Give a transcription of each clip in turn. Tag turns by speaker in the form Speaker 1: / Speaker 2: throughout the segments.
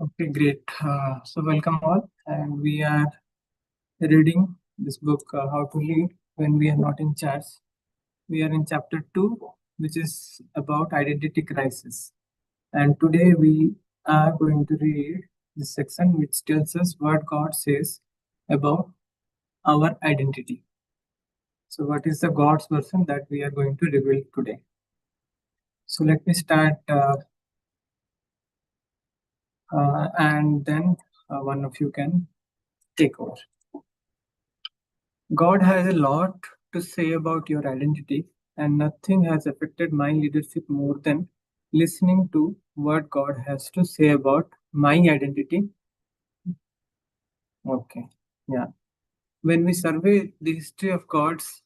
Speaker 1: Okay, great. So welcome all, and we are reading this book, How to Lead When We Are Not in Charge. We are in chapter 2, which is about identity crisis. And today we are going to read this section which tells us what God says about our identity. So what is the God's version that we are going to reveal today? So let me start and then one of you can take over. God has a lot to say about your identity, and nothing has affected my leadership more than listening to what God has to say about my identity. Okay, yeah. When we survey the history of God's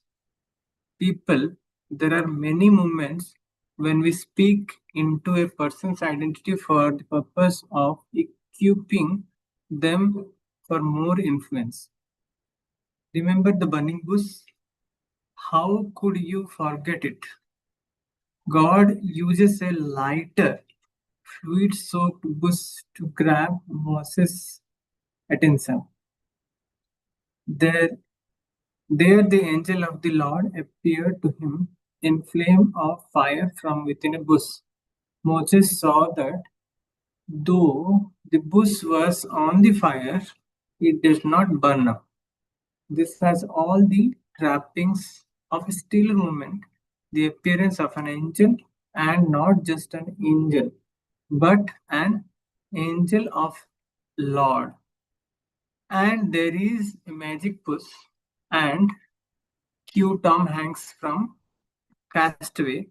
Speaker 1: people, there are many moments when we speak into a person's identity for the purpose of equipping them for more influence. Remember the burning bush? How could you forget it? God uses a lighter, fluid-soaked bush to grab Moses' attention. There, the angel of the Lord appeared to him in flame of fire from within a bush. Moses saw that though the bush was on the fire, it did not burn up. This has all the trappings of a still moment, the appearance of an angel, and not just an angel, but an angel of Lord. And there is a magic push, and cue Tom Hanks from Castaway.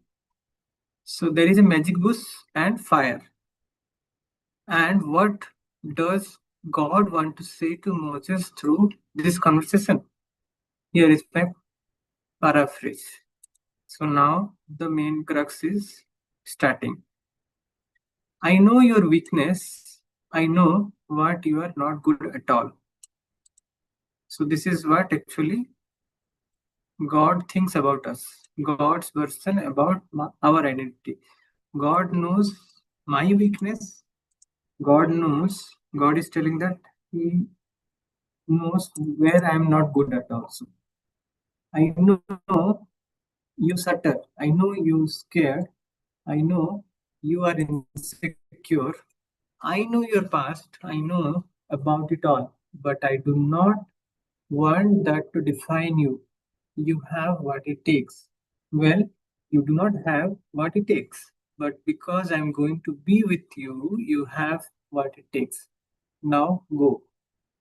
Speaker 1: So there is a magic bush and fire. And what does God want to say to Moses through this conversation? Here is my paraphrase. So now the main crux is starting. I know your weakness. I know what you are not good at all. So this is what actually God thinks about us. God's version about our identity. God knows my weakness. God is telling that He knows where I am not good at also. I know you stutter. I know you scared. I know you are insecure. I know your past. I know about it all. But I do not want that to define you. You have what it takes. Well, you do not have what it takes. But because I'm going to be with you, you have what it takes. Now go.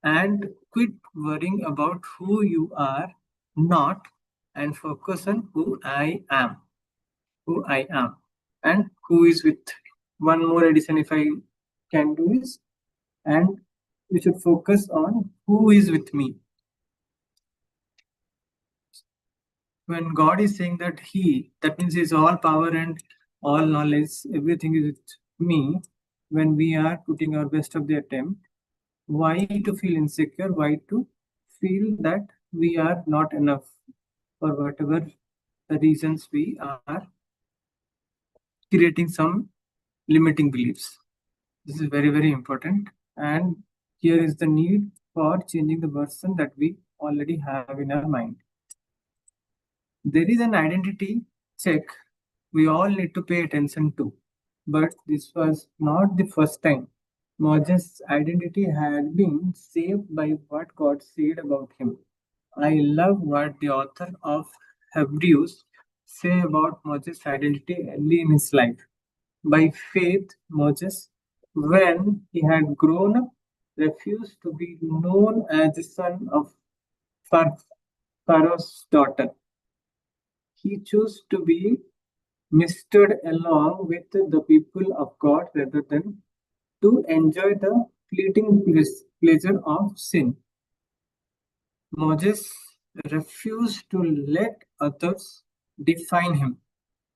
Speaker 1: And quit worrying about who you are not and focus on who I am. Who I am. And who is with. One more addition, if I can do, is and we should focus on who is with me. When God is saying that that means He is all power and all knowledge, everything is with me. When we are putting our best of the attempt, why to feel insecure? Why to feel that we are not enough for whatever the reasons we are creating some limiting beliefs? This is very, very important. And here is the need for changing the version that we already have in our mind. There is an identity check we all need to pay attention to. But this was not the first time. Moses' identity had been shaped by what God said about him. I love what the author of Hebrews say about Moses' identity early in his life. By faith, Moses, when he had grown up, refused to be known as the son of Pharaoh's daughter. He chose to be ministered along with the people of God rather than to enjoy the fleeting pleasure of sin. Moses refused to let others define him.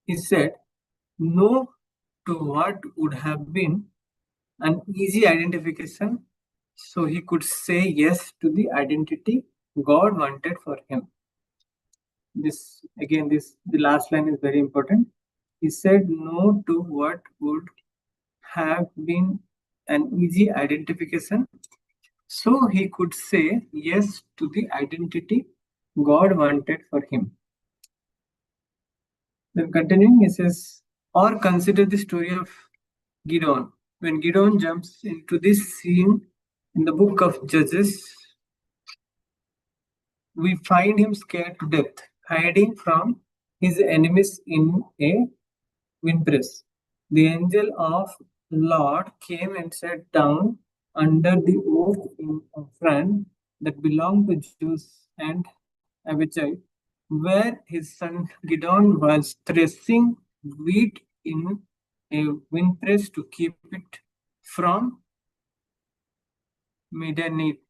Speaker 1: He said no to what would have been an easy identification so he could say yes to the identity God wanted for him. The last line is very important. He said no to what would have been an easy identification, so he could say yes to the identity God wanted for him. Then continuing, he says, or consider the story of Gideon. When Gideon jumps into this scene in the book of Judges, we find him scared to death, hiding from his enemies in a winepress. The angel of Lord came and sat down under the oak in Ephraim that belonged to Jews and Abijah, where his son Gideon was threshing wheat in a winepress to keep it from Midianites.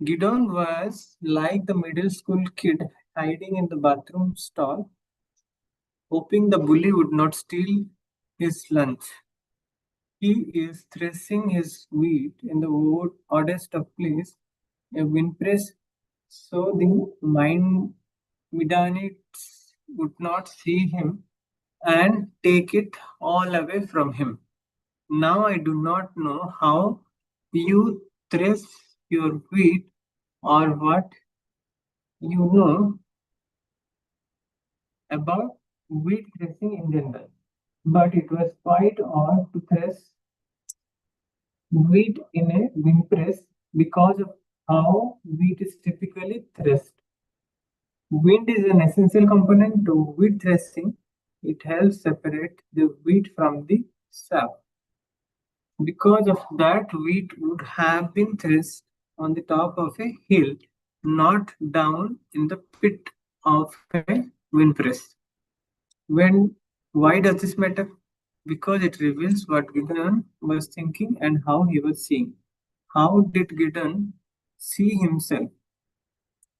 Speaker 1: Gideon was like the middle school kid hiding in the bathroom stall, hoping the bully would not steal his lunch. He is threshing his wheat in the oddest of place, a windpress, so the Midianites would not see him and take it all away from him. Now I do not know how you thresh your wheat or what you know about wheat threshing in general, but it was quite odd to thresh wheat in a windpress because of how wheat is typically threshed. Wind is an essential component to wheat threshing. It helps separate the wheat from the chaff. Because of that, wheat would have been threshed on the top of a hill, not down in the pit of a windpress. When why does this matter? Because it reveals what Gideon was thinking and how he was seeing. How did Gideon see himself?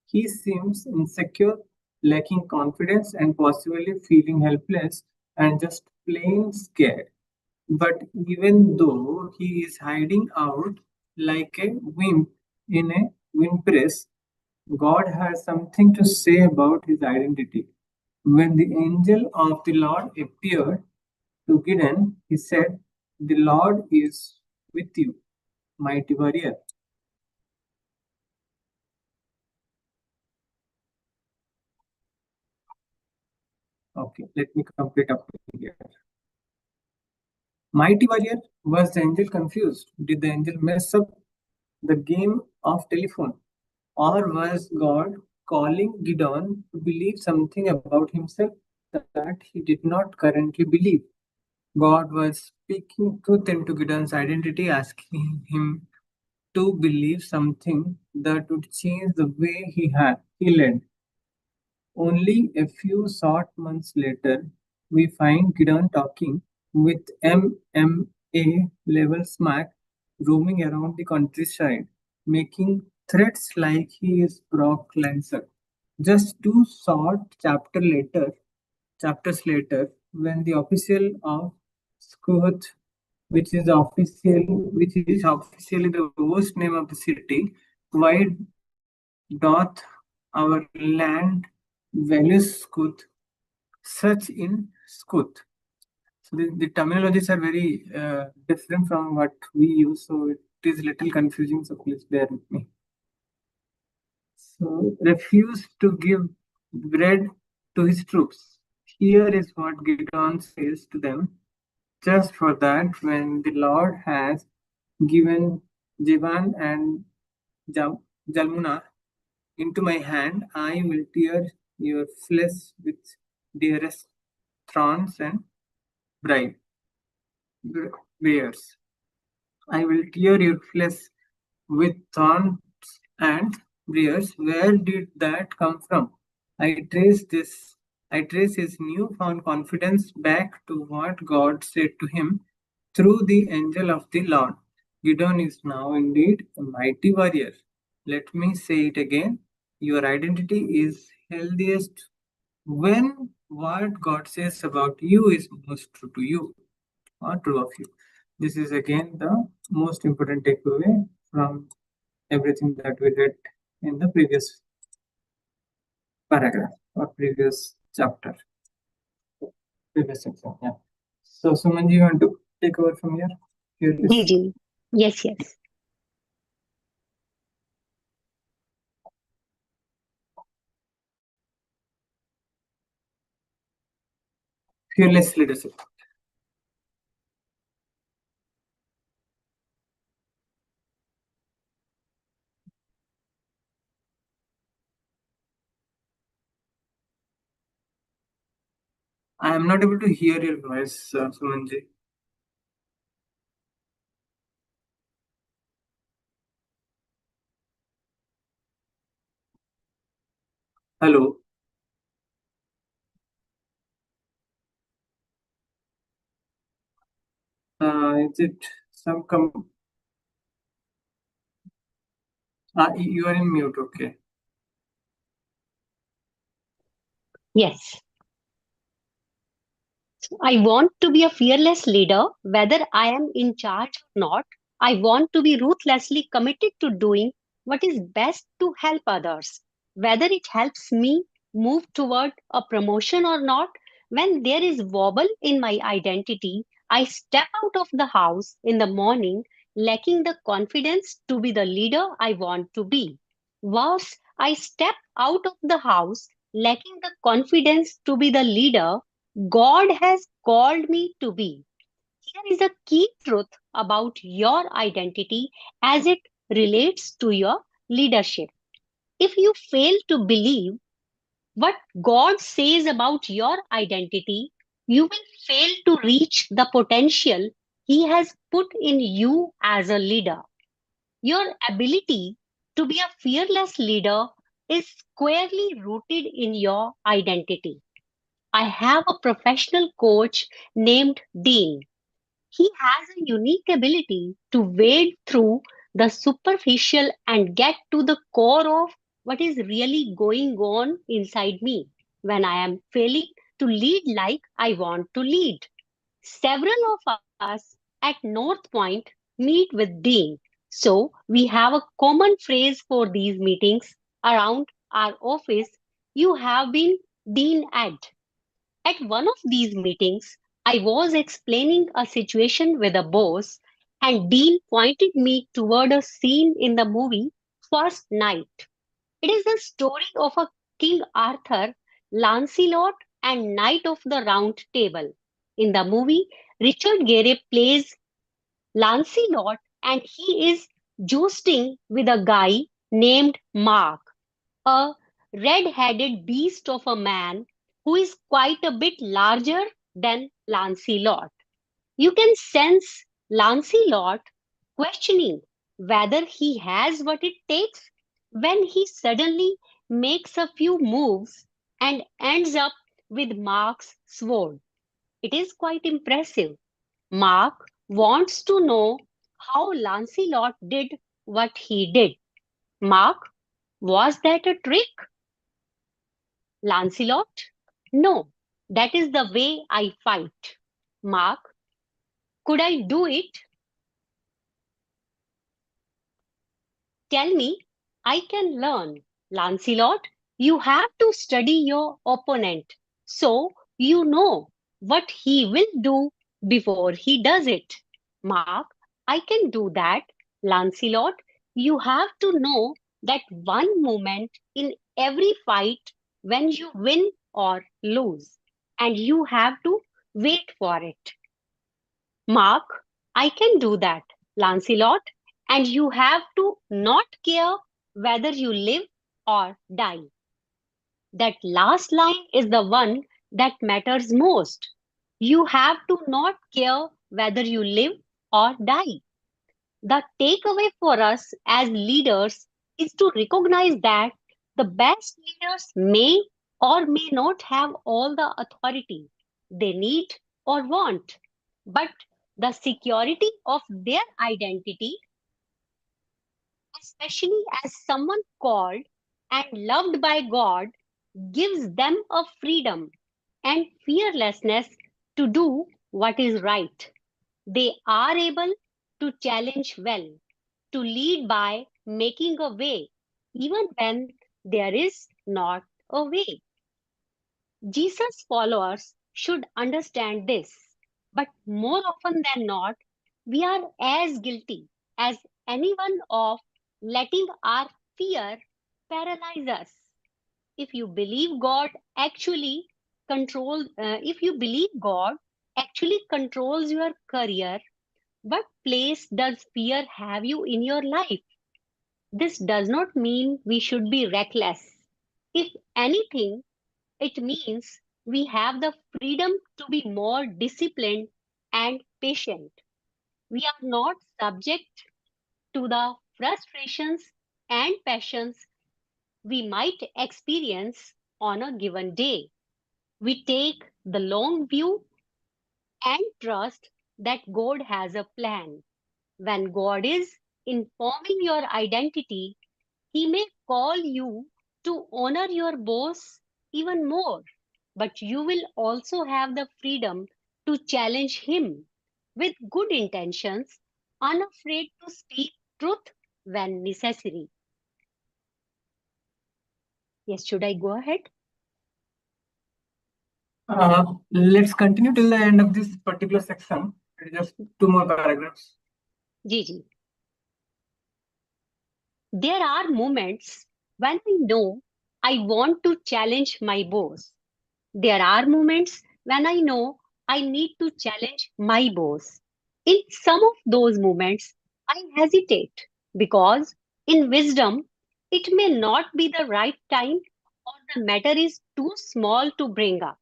Speaker 1: He seems insecure, lacking confidence, and possibly feeling helpless and just plain scared. But even though he is hiding out like a wimp in a windpress, God has something to say about his identity. When the angel of the Lord appeared to Gideon, he said, "The Lord is with you, mighty warrior." Okay, let me complete up here. Mighty warrior, was the angel confused? Did the angel mess up the game of telephone? Or was God calling Gideon to believe something about himself that he did not currently believe? God was speaking truth into Gideon's identity, asking him to believe something that would change the way he led. Only a few short months later, we find Gideon talking with MMA level smack roaming around the countryside, making threats like he is Brock Lesnar. Just two short chapters later, when the official of Skuth, which is officially the worst name of the city, why doth our land values Skuth such in Skuth? So the terminologies are very different from what we use, so it is little confusing. So please bear with me. So refuse to give bread to his troops. Here is what Gideon says to them. Just for that, when the Lord has given Jivan and Jalmunna into my hand, I will tear your flesh with dearest thorns and bribe. Bears. I will tear your flesh with thorns and briars. Where did that come from? I trace this. I trace his newfound confidence back to what God said to him through the angel of the Lord. Gideon is now indeed a mighty warrior. Let me say it again. Your identity is healthiest when what God says about you is most true to you or true of you. This is again the most important takeaway from everything that we read in the previous paragraph or previous chapter, previous section. Yeah. So, Suman, you want to take over from here?
Speaker 2: जी
Speaker 1: Fearless,
Speaker 2: जी, yes yes.
Speaker 1: fearless leadership. I am not able to hear your voice, Sumanji. Hello. Is it some you are in mute, okay.
Speaker 2: Yes. I want to be a fearless leader, whether I am in charge or not. I want to be ruthlessly committed to doing what is best to help others, whether it helps me move toward a promotion or not. When there is wobble in my identity, I step out of the house in the morning lacking the confidence to be the leader I want to be. Worse, I step out of the house lacking the confidence to be the leader God has called me to be. Here is a key truth about your identity as it relates to your leadership. If you fail to believe what God says about your identity, you will fail to reach the potential He has put in you as a leader. Your ability to be a fearless leader is squarely rooted in your identity. I have a professional coach named Dean. He has a unique ability to wade through the superficial and get to the core of what is really going on inside me when I am failing to lead like I want to lead. Several of us at North Point meet with Dean. So we have a common phrase for these meetings around our office. You have been Dean at one of these meetings, I was explaining a situation with a boss, and Dean pointed me toward a scene in the movie First Night. It is the story of a King Arthur, Lancelot, and Knight of the Round Table. In the movie, Richard Gere plays Lancelot, and he is jousting with a guy named Mark, a red-headed beast of a man who is quite a bit larger than Lancelot. You can sense Lancelot questioning whether he has what it takes when he suddenly makes a few moves and ends up with Mark's sword. It is quite impressive. Mark wants to know how Lancelot did what he did. Mark, was that a trick? Lancelot? No, that is the way I fight. Mark, could I do it? Tell me, I can learn. Lancelot, you have to study your opponent so you know what he will do before he does it. Mark, I can do that. Lancelot, you have to know that one moment in every fight when you win or lose, and you have to wait for it. Mark, I can do that, Lancelot, and you have to not care whether you live or die. That last line is the one that matters most. You have to not care whether you live or die. The takeaway for us as leaders is to recognize that the best leaders may or may not have all the authority they need or want, but the security of their identity, especially as someone called and loved by God, gives them a freedom and fearlessness to do what is right. They are able to challenge well, to lead by making a way, even when there is not a way. Jesus' followers should understand this, but more often than not, We are as guilty as anyone of letting our fear paralyze us. If you believe God actually if you believe God actually controls your career, what place does fear have you in your life? This does not mean we should be reckless. If anything, it means we have the freedom to be more disciplined and patient. We are not subject to the frustrations and passions we might experience on a given day. We take the long view and trust that God has a plan. When God is informing your identity, He may call you to honor your boss even more, but you will also have the freedom to challenge Him with good intentions, unafraid to speak truth when necessary. Yes, should I go ahead?
Speaker 1: Let's continue till the end of this particular section. Just two more paragraphs.
Speaker 2: Ji, ji. There are moments when I know I want to challenge my boss. There are moments when I know I need to challenge my boss. In some of those moments, I hesitate because, in wisdom, it may not be the right time or the matter is too small to bring up.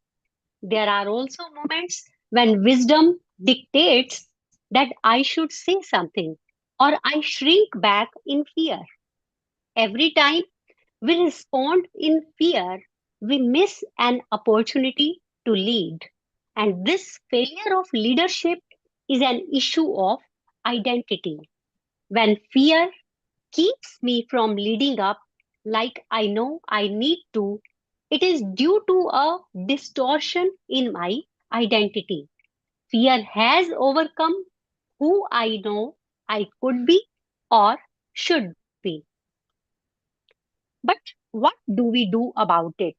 Speaker 2: There are also moments when wisdom dictates that I should say something or I shrink back in fear. Every time we respond in fear, we miss an opportunity to lead. And this failure of leadership is an issue of identity. When fear keeps me from leading up like I know I need to, it is due to a distortion in my identity. Fear has overcome who I know I could be or should be. But what do we do about it?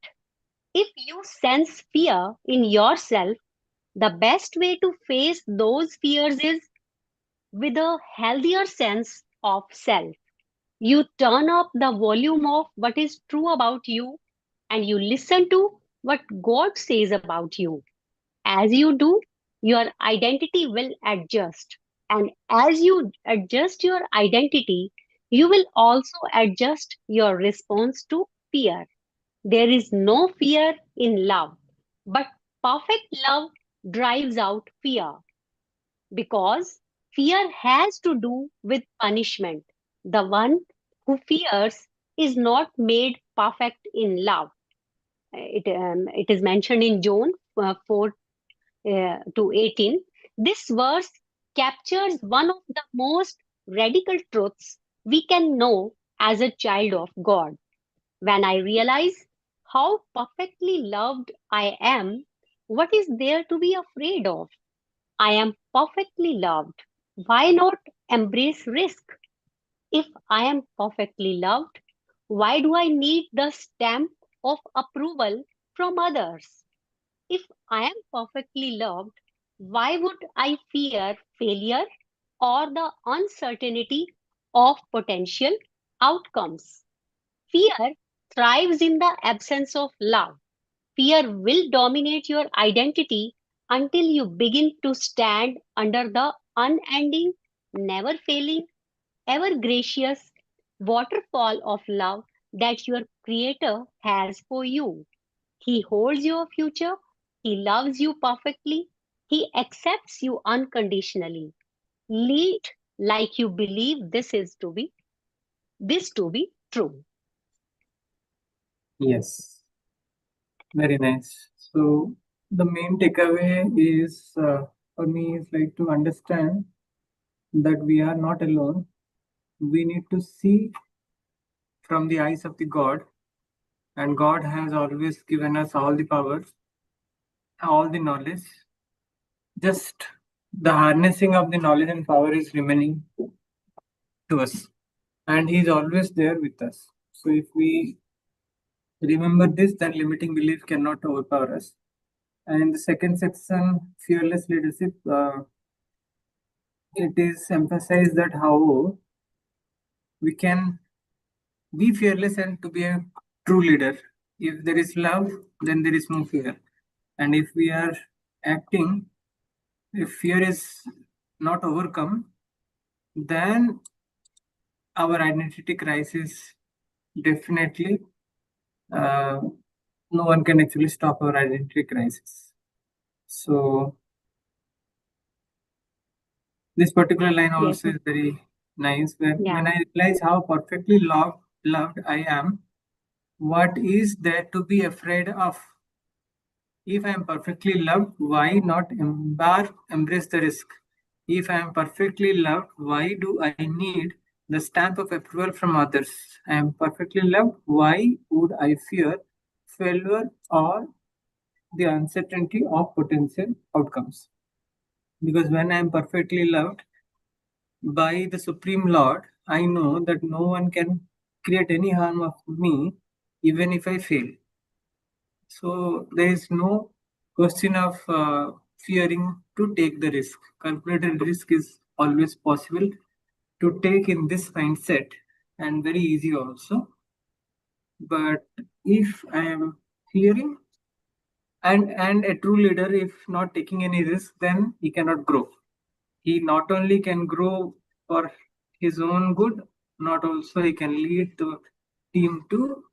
Speaker 2: If you sense fear in yourself, the best way to face those fears is with a healthier sense of self. You turn up the volume of what is true about you and you listen to what God says about you. As you do, your identity will adjust. And as you adjust your identity, you will also adjust your response to fear. There is no fear in love, but perfect love drives out fear because fear has to do with punishment. The one who fears is not made perfect in love. It is mentioned in John 4 to 18. This verse captures one of the most radical truths we can know as a child of God. When I realize how perfectly loved I am, what is there to be afraid of? I am perfectly loved. Why not embrace risk? If I am perfectly loved, why do I need the stamp of approval from others? If I am perfectly loved, why would I fear failure or the uncertainty of potential outcomes? Fear thrives in the absence of love. Fear will dominate your identity until you begin to stand under the unending, never failing, ever gracious waterfall of love that your Creator has for you. He holds your future, He loves you perfectly, He accepts you unconditionally. Lead like you believe this to be true.
Speaker 1: Yes, very nice. So the main takeaway is for me is like to understand that we are not alone. We need to see from the eyes of the God, and God has always given us all the powers, all the knowledge. Just the harnessing of the knowledge and power is remaining to us, and He is always there with us. So if we remember this, then limiting belief cannot overpower us. And the second section, fearless leadership. it is emphasized that how we can be fearless and to be a true leader. If there is love, then there is no fear. And if we are acting, if fear is not overcome, then our identity crisis definitely, uh, no one can actually stop our identity crisis. So this particular line
Speaker 2: Yes.
Speaker 1: also is very nice. When
Speaker 2: Yeah.
Speaker 1: I realize how perfectly loved I am, what is there to be afraid of? If I am perfectly loved, why not embrace the risk? If I am perfectly loved, why do I need the stamp of approval from others? I am perfectly loved, why would I fear failure or the uncertainty of potential outcomes? Because when I am perfectly loved by the Supreme Lord, I know that no one can create any harm of me even if I fail. So there is no question of fearing to take the risk. Calculated risk is always possible to take in this mindset and very easy also. But if I am fearing and a true leader, if not taking any risk, then he cannot grow. He not only can grow for his own good, not also he can lead the team to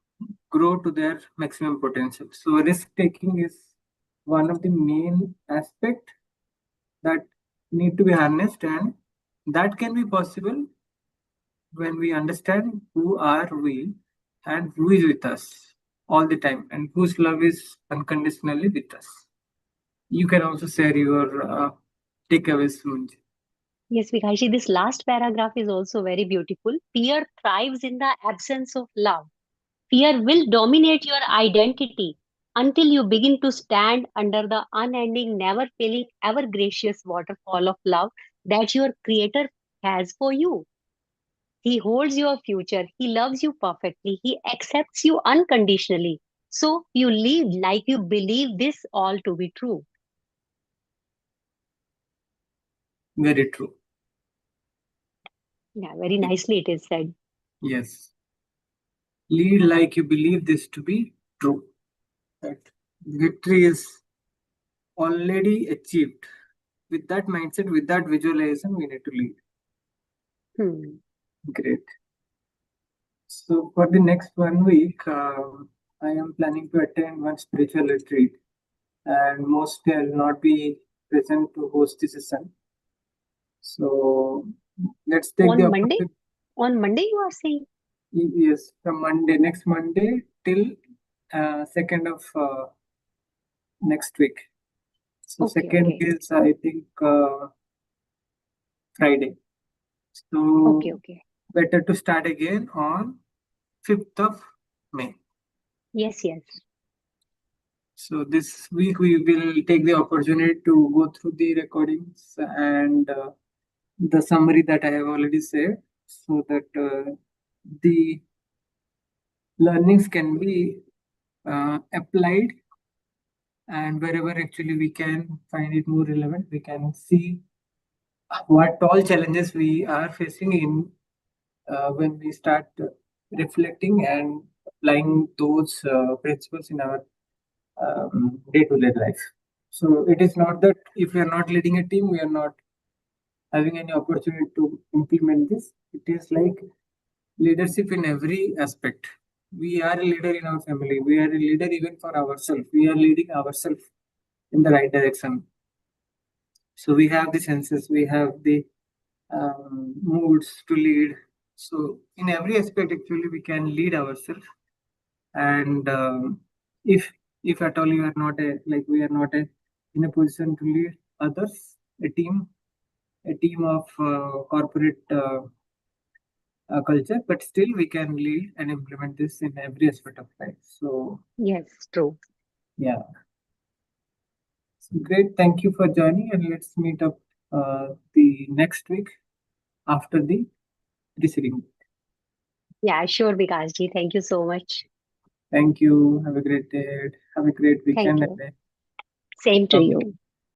Speaker 1: grow to their maximum potential. So risk taking is one of the main aspect that need to be harnessed, and that can be possible when we understand who are we and who is with us all the time and whose love is unconditionally with us. You can also share your takeaways, Munj.
Speaker 2: Yes, Vikashji, this last paragraph is also very beautiful. Fear thrives in the absence of love. Fear will dominate your identity until you begin to stand under the unending, never failing, ever gracious waterfall of love that your Creator has for you. He holds your future. He loves you perfectly. He accepts you unconditionally. So you live like you believe this all to be true.
Speaker 1: Very true.
Speaker 2: Yeah, very nicely it is said.
Speaker 1: Yes. Lead like you believe this to be true. That victory is already achieved. With that mindset, with that visualization, we need to lead.
Speaker 2: Hmm.
Speaker 1: Great. So for the next 1 week, I am planning to attend one spiritual retreat, and mostly I'll not be present to host the session. So let's take the
Speaker 2: On Monday?
Speaker 1: opportunity.
Speaker 2: On Monday, you are saying?
Speaker 1: Yes, from Monday, next Monday till 2nd of next week. So
Speaker 2: Okay,
Speaker 1: second
Speaker 2: okay.
Speaker 1: is I think Friday.
Speaker 2: Okay,
Speaker 1: So
Speaker 2: okay.
Speaker 1: better to start again on 5th of May.
Speaker 2: Yes, yes.
Speaker 1: So this week we will take the opportunity to go through the recordings and the summary that I have already said, so that the learnings can be applied, and wherever actually we can find it more relevant, we can see what all challenges we are facing in when we start reflecting and applying those principles in our day-to-day life. So it is not that if we are not leading a team, we are not having any opportunity to implement this. It is like leadership in every aspect. We are a leader in our family. We are a leader even for ourselves. We are leading ourselves in the right direction. So we have the senses, we have the moods to lead. So in every aspect, actually, we can lead ourselves. And if if at all you are not a like we are not a in a position to lead others, a team of corporate culture, but still we can lead and implement this in every aspect of life. So
Speaker 2: Yes, true.
Speaker 1: yeah, so great. Thank you for joining, and let's meet up the next week after the preceding.
Speaker 2: Yeah, sure, Vikasji. Thank you so much.
Speaker 1: Thank you. Have a great day. Have a great
Speaker 2: Thank
Speaker 1: weekend.
Speaker 2: you.
Speaker 1: And
Speaker 2: Same to
Speaker 1: public
Speaker 2: you.